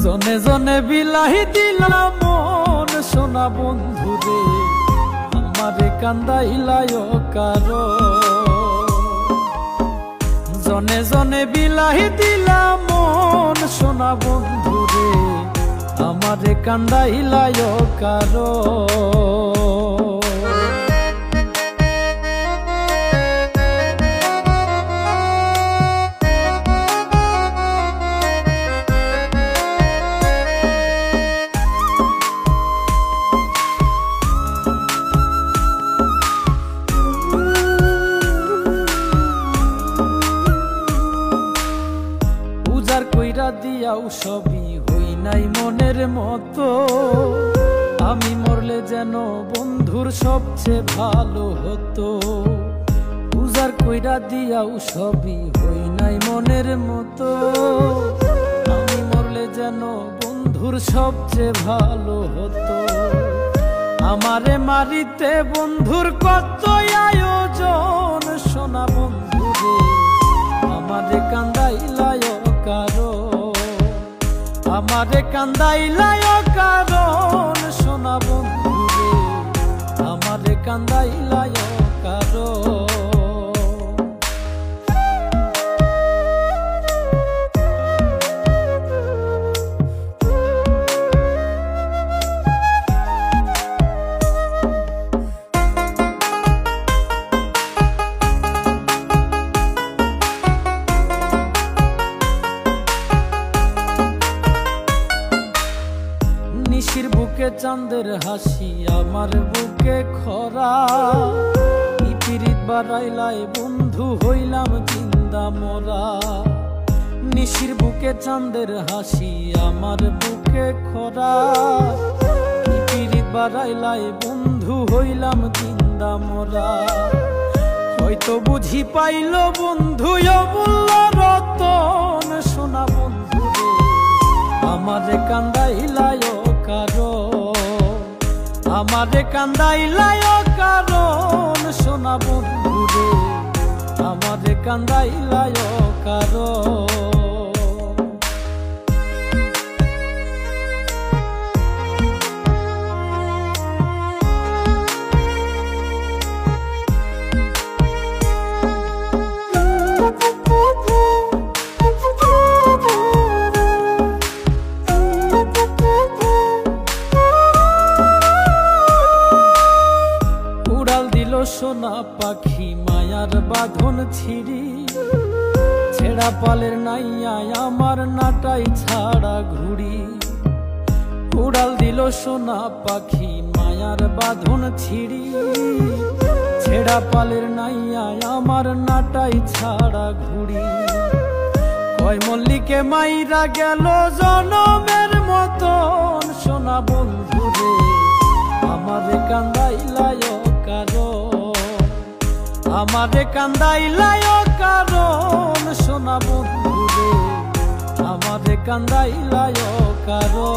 জনে জনে বিলাহি দিলাম মন সোনা বন্ধুরে, আমারে কান্দাইলায় কারো। জনে জনে বিলাহি দিলাম মন সোনা বন্ধুরে, আমারে কান্দাইলায় কারো। কইরা দিয়াও সবই হই নাই মনের মতো, আমি মরলে যেন বন্ধুর সবচেয়ে ভালো হতো। উজার কইরা দিয়াও সবই হই নাই মনের মতো, আমি মরলে যেন বন্ধুর সবচেয়ে ভালো হতো। আমারে মারিতে বন্ধুর কত আয়োজন সোনা বন্ধুরে, আমারে কান্দাইলায় কারো। আমারে কান্দাইলায় কারণ সোনা বন্ধুরে, আমারে কান্দাইলায় কারো। নিশির বুকে চাঁদের হাসি, আমার বুকে খরা। পিরিত বাড়াইলাই বন্ধু হইলাম জিন্দা মরা। নিশির বুকে চাঁদের হাসি, আমার বুকে খরা। পিরিত বাড়াইলাই বন্ধু হইলাম জিন্দা মরা। হয়তো বুঝি পাইল বন্ধু অমূল্য রতন সোনা বন্ধুরে, আমারে কান্দাইলায় কারো। আমারে কান্দাইলায় কারণ সোনা বন্ধুরে, আমারে কান্দাইলায় কারো। সোনা পাখি মায়ার বাঁধন ছিড়ি, ছেড়া পালের নাইয়ায় আমার নাটাই ছাড়া ঘুড়ি। উড়াল দিল সোনা পাখি মায়ার বাঁধন ছিড়ি, ছেড়া পালের নাইয়ায় আমার নাটাই ছাড়া ঘুড়ি। কয় মল্লিকে মাইরা গেল জনমের মতন সোনা বন্ধুরে, আমারে কান্দাইলায় কারো। আমারে কান্দাইলায় কারণ সোনা বন্ধুরে, আমারে কান্দাইলায় কারো।